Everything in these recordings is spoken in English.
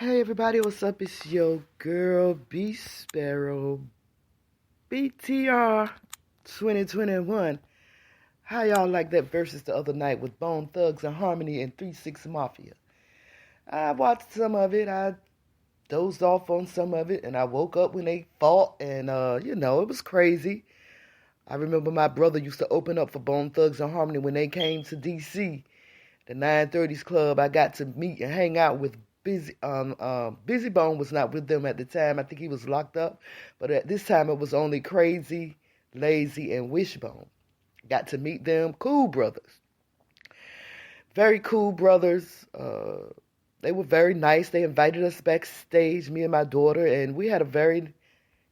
Hey everybody, what's up? It's your girl B Sparrow BTR 2021. How y'all like that versus the other night with Bone Thugs and Harmony and 3-6 Mafia? I watched some of it, I dozed off on some of it, and I woke up when they fought, and it was crazy. I remember my brother used to open up for Bone Thugs and Harmony when they came to DC, the 930s Club. I got to meet and hang out with Busy Bone was not with them at the time. I think he was locked up. But at this time, it was only Crazy, Lazy, and Wishbone. Got to meet them. Cool brothers. Very cool brothers. They were very nice. They invited us backstage, me and my daughter, and we had a very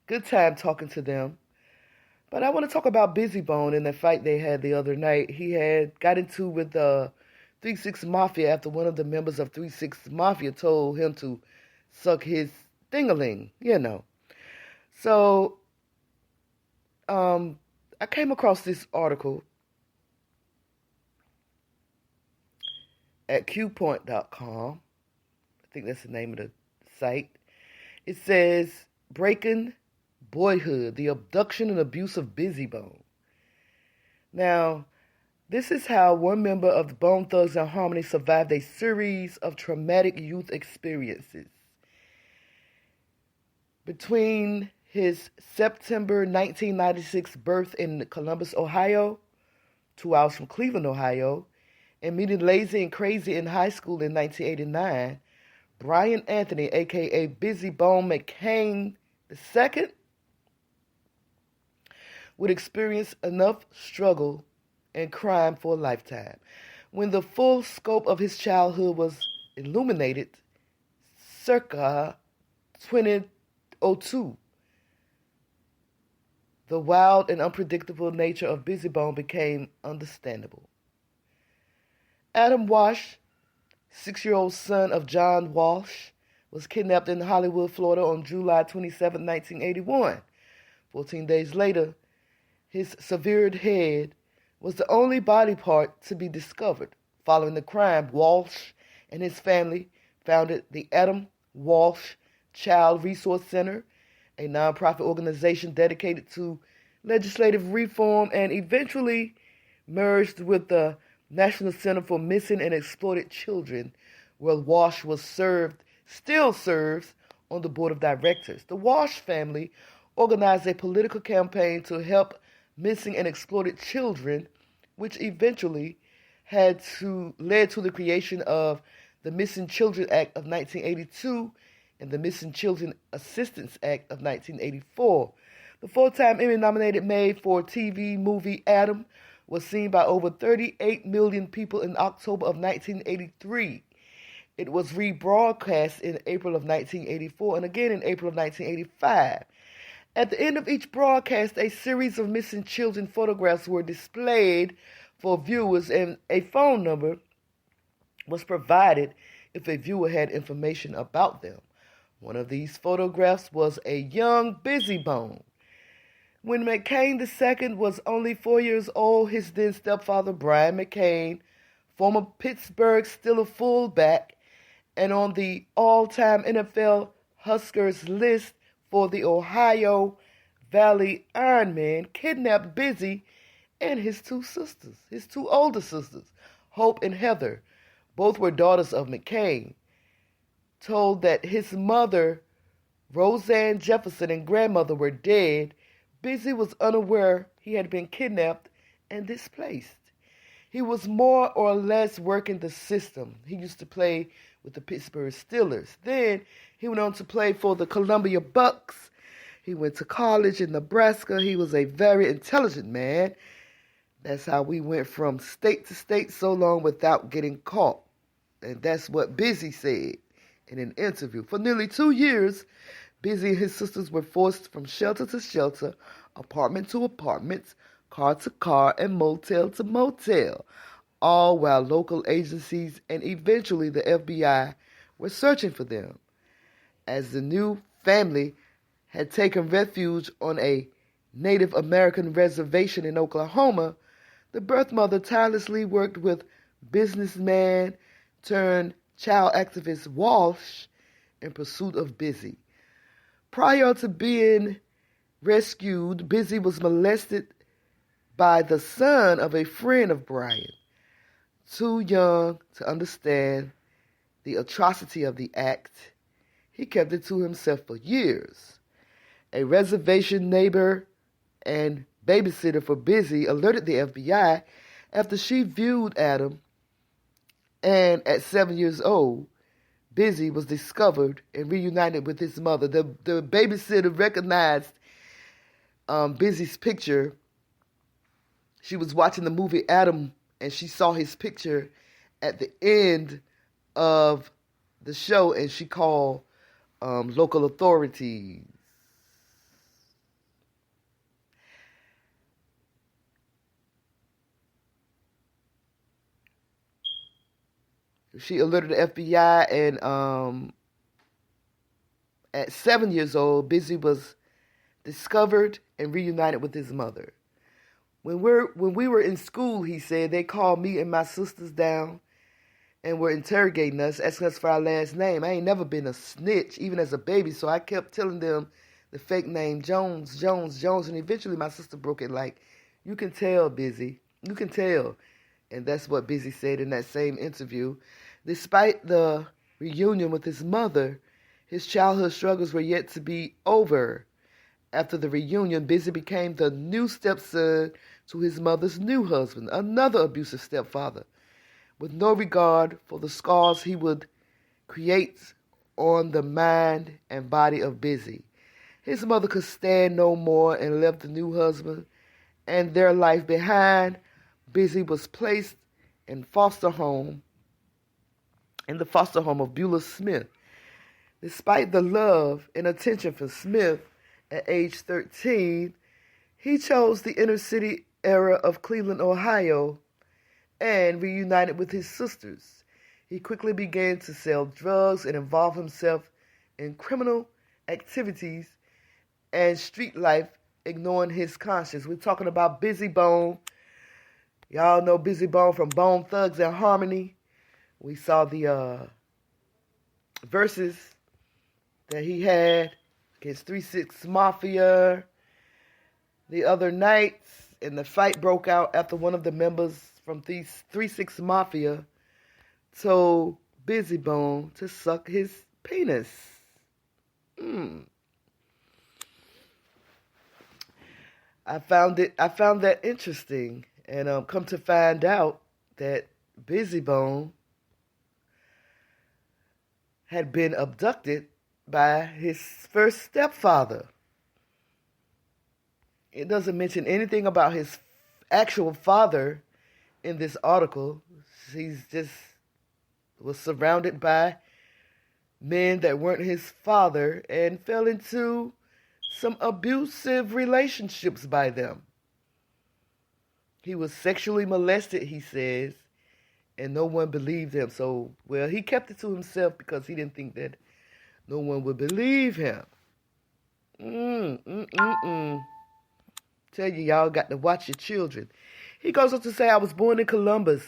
good time talking to them. But I want to talk about Busy Bone and the fight they had the other night. He had got into with 3-6 Mafia after one of the members of 3-6 Mafia told him to suck his ding-a-ling, So, I came across this article at qpoint.com. I think that's the name of the site. It says, Breaking Boyhood, the Abduction and Abuse of Busy Bone. Now, this is how one member of the Bone Thugs and Harmony survived a series of traumatic youth experiences. Between his September 1996 birth in Columbus, Ohio, 2 hours from Cleveland, Ohio, and meeting Lazy and Crazy in high school in 1989, Brian Anthony, a.k.a. Busy Bone McCain II, would experience enough struggle and crime for a lifetime. When the full scope of his childhood was illuminated, circa 2002, the wild and unpredictable nature of Busy Bone became understandable. Adam Walsh, 6-year-old son of John Walsh, was kidnapped in Hollywood, Florida on July 27, 1981. 14 days later, his severed head was the only body part to be discovered. Following the crime, Walsh and his family founded the Adam Walsh Child Resource Center, a nonprofit organization dedicated to legislative reform, and eventually merged with the National Center for Missing and Exploited Children, where Walsh still serves on the board of directors. The Walsh family organized a political campaign to help missing and exploited children, which eventually led to the creation of the Missing Children Act of 1982 and the Missing Children Assistance Act of 1984. The four-time Emmy-nominated made-for-TV movie Adam was seen by over 38 million people in October of 1983. It was rebroadcast in April of 1984 and again in April of 1985. At the end of each broadcast, a series of missing children photographs were displayed for viewers, and a phone number was provided if a viewer had information about them. One of these photographs was a young Busy Bone. When McCain II was only 4 years old, his then stepfather, Brian McCain, former Pittsburgh Steelers fullback, and on the all-time NFL Huskers list for the Ohio Valley Ironman, kidnapped Busy and his two older sisters, Hope and Heather. Both were daughters of McCain. Told that his mother, Roseanne Jefferson, and grandmother were dead, Busy was unaware he had been kidnapped and displaced. He was more or less working the system. He used to play with the Pittsburgh Steelers. Then he went on to play for the Columbia Bucks. He went to college in Nebraska. He was a very intelligent man. That's how we went from state to state so long without getting caught. And that's what Busy said in an interview. For nearly 2 years, Busy and his sisters were forced from shelter to shelter, apartment to apartment, car to car, and motel to motel, all while local agencies and eventually the FBI were searching for them. As the new family had taken refuge on a Native American reservation in Oklahoma, the birth mother tirelessly worked with businessman turned child activist Walsh in pursuit of Busy. Prior to being rescued, Busy was molested by the son of a friend of Brian. Too young to understand the atrocity of the act, he kept it to himself for years. A reservation neighbor and babysitter for Busy alerted the FBI after she viewed Adam, and at 7 years old, Busy was discovered and reunited with his mother. The babysitter recognized Busy's picture. She was watching the movie Adam, and she saw his picture at the end of the show, and she called local authorities. She alerted the FBI, and at 7 years old, Busy was discovered and reunited with his mother. When we were in school, he said, they called me and my sisters down and were interrogating us, asking us for our last name. I ain't never been a snitch, even as a baby, so I kept telling them the fake name, Jones, and eventually my sister broke it like, you can tell, Busy, you can tell. And that's what Busy said in that same interview. Despite the reunion with his mother, his childhood struggles were yet to be over. After the reunion, Busy became the new stepson to his mother's new husband, another abusive stepfather, with no regard for the scars he would create on the mind and body of Busy. His mother could stand no more and left the new husband and their life behind. Busy was placed in the foster home of Beulah Smith. Despite the love and attention for Smith at age 13, he chose the inner city area of Cleveland, Ohio, and reunited with his sisters. He quickly began to sell drugs and involve himself in criminal activities and street life, ignoring his conscience. We're talking about Busy Bone. Y'all know Busy Bone from Bone Thugs and Harmony. We saw the verses that he had against 3-6 Mafia the other night, and the fight broke out after one of the members from 3-6 Mafia told Busy Bone to suck his penis. I found that interesting, and come to find out that Busy Bone had been abducted by his first stepfather. It doesn't mention anything about his actual father in this article. He's just was surrounded by men that weren't his father and fell into some abusive relationships by them. He was sexually molested, he says, and no one believed him. So, well, he kept it to himself because he didn't think that no one would believe him. Tell you, y'all got to watch your children. He goes on to say, I was born in Columbus.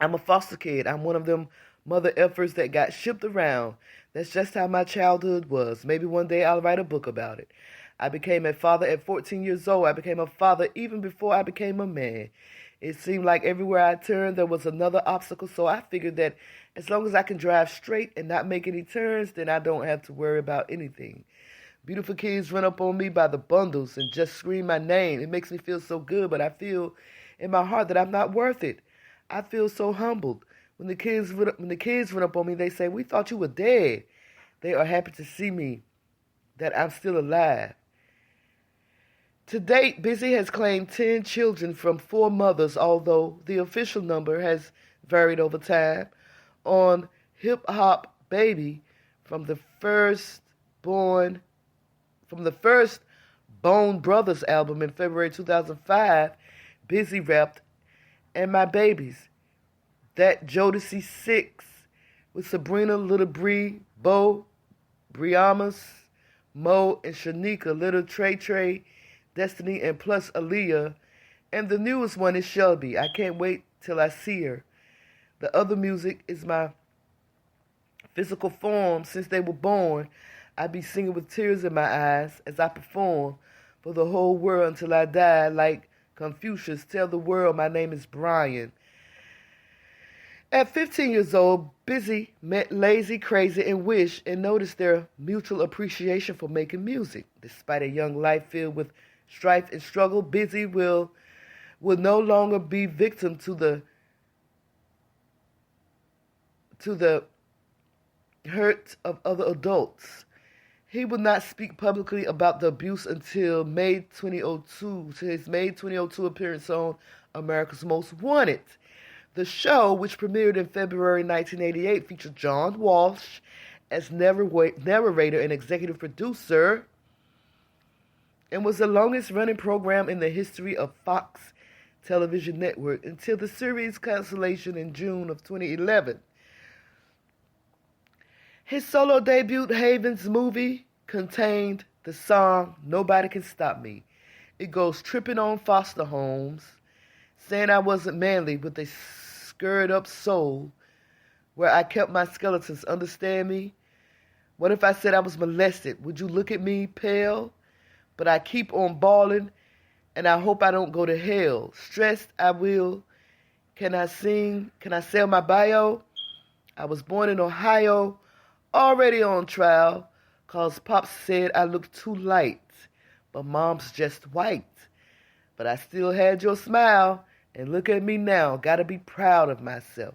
I'm a foster kid. I'm one of them mother effers that got shipped around. That's just how my childhood was. Maybe one day I'll write a book about it. I became a father at 14 years old. I became a father even before I became a man. It seemed like everywhere I turned there was another obstacle, so I figured that as long as I can drive straight and not make any turns, then I don't have to worry about anything. Beautiful kids run up on me by the bundles and just scream my name. It makes me feel so good, but I feel in my heart that I'm not worth it. I feel so humbled. When the kids run up on me, they say, "We thought you were dead." They are happy to see me, that I'm still alive. To date, Busy has claimed 10 children from 4 mothers, although the official number has varied over time. On Hip Hop Baby, from the first Bone Brothers album in February 2005, Busy rapped, "And My Babies." That Jodeci 6 with Sabrina, Little Bree, Bo, Briamas, Mo, and Shanika, Little Trey, Destiny, and plus Aaliyah. And the newest one is Shelby. I can't wait till I see her. The other music is my physical form since they were born. I be singing with tears in my eyes as I perform for the whole world until I die. Like Confucius, tell the world my name is Brian. At 15 years old, Busy met Lazy, Crazy, and Wish and noticed their mutual appreciation for making music. Despite a young life filled with strife and struggle, Busy will no longer be victim to the hurt of other adults. He would not speak publicly about the abuse until May 2002, to his May 2002 appearance on America's Most Wanted. The show, which premiered in February 1988, featured John Walsh as narrator and executive producer, and was the longest-running program in the history of Fox Television Network until the series' cancellation in June of 2011. His solo debut, Haven's Movie, contained the song Nobody Can Stop Me. It goes tripping on foster homes, saying I wasn't manly with a stirred up soul, where I kept my skeletons, understand me? What if I said I was molested? Would you look at me pale? But I keep on bawling, and I hope I don't go to hell. Stressed, I will. Can I sing? Can I sell my bio? I was born in Ohio, already on trial, 'cause Pops said I looked too light, but Mom's just white. But I still had your smile, and look at me now, gotta be proud of myself.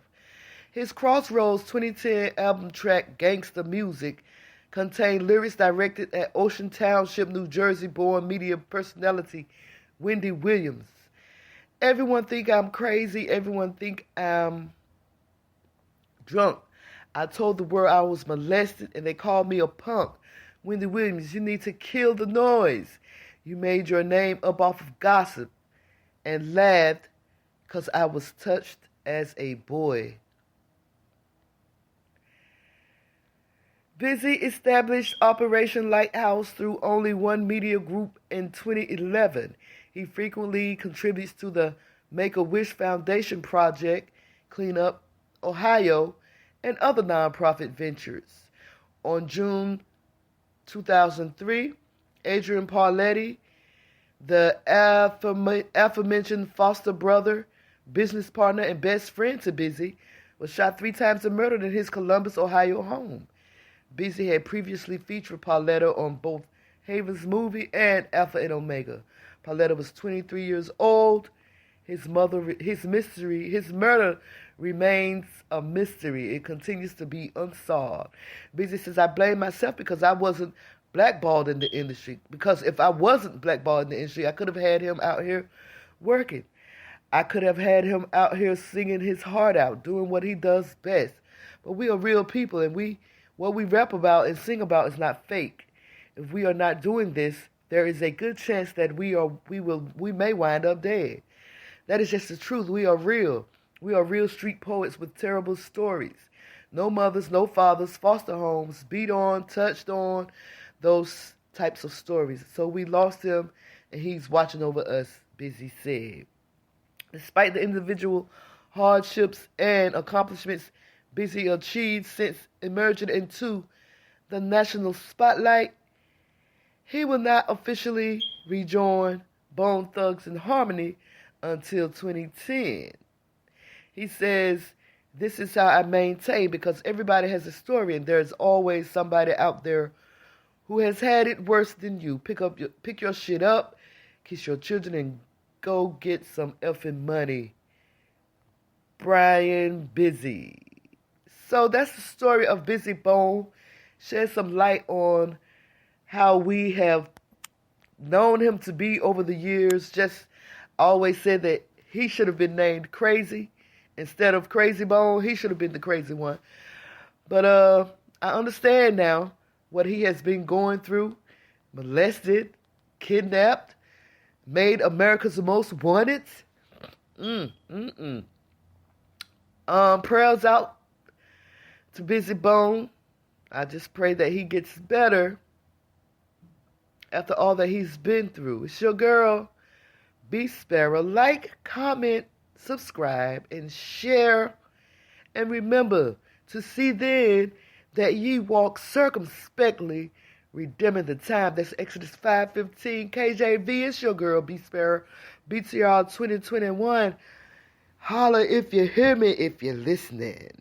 His Crossroads 2010 album track, Gangsta Music, contained lyrics directed at Ocean Township, New Jersey-born media personality Wendy Williams. Everyone think I'm crazy, everyone think I'm drunk. I told the world I was molested, and they called me a punk. Wendy Williams, you need to kill the noise. You made your name up off of gossip and laughed 'cause I was touched as a boy. Busy established Operation Lighthouse through only one media group in 2011. He frequently contributes to the Make-A-Wish Foundation Project, Clean Up Ohio, and other nonprofit ventures. On June 2003, Adrian Parletti, the aforementioned foster brother, business partner, and best friend to Busy, was shot 3 times and murdered in his Columbus, Ohio home. Busy had previously featured Pauletta on both Haven's Movie and Alpha and Omega. Pauletta was 23 years old. His murder remains a mystery. It continues to be unsolved. Busy says, I blame myself because I wasn't blackballed in the industry. Because if I wasn't blackballed in the industry, I could have had him out here working. I could have had him out here singing his heart out, doing what he does best. But we are real people, and what we rap about and sing about is not fake. If we are not doing this, there is a good chance that we may wind up dead. That is just the truth. We are real. We are real street poets with terrible stories. No mothers, no fathers, foster homes, beat on, touched on, those types of stories. So we lost him, and he's watching over us, Busy said. Despite the individual hardships and accomplishments Busy achieved since emerging into the national spotlight, he will not officially rejoin Bone Thugs and Harmony until 2010. He says, this is how I maintain, because everybody has a story, and there's always somebody out there who has had it worse than you. Pick your shit up, kiss your children, and go get some effing money. Brian Busy. So that's the story of Busy Bone. Shed some light on how we have known him to be over the years. Just always said that he should have been named Crazy instead of Crazy Bone. He should have been the crazy one. But I understand now what he has been going through. Molested, kidnapped, made America's Most Wanted. Prayers out to Busy Bone. I just pray that he gets better after all that he's been through. It's your girl, B Sparrow. Like, comment, subscribe, and share. And remember to see then that ye walk circumspectly, redeeming the time. That's Exodus 5:15. KJV, it's your girl, B Sparrow, BTR 2021. Holla if you hear me, if you're listening.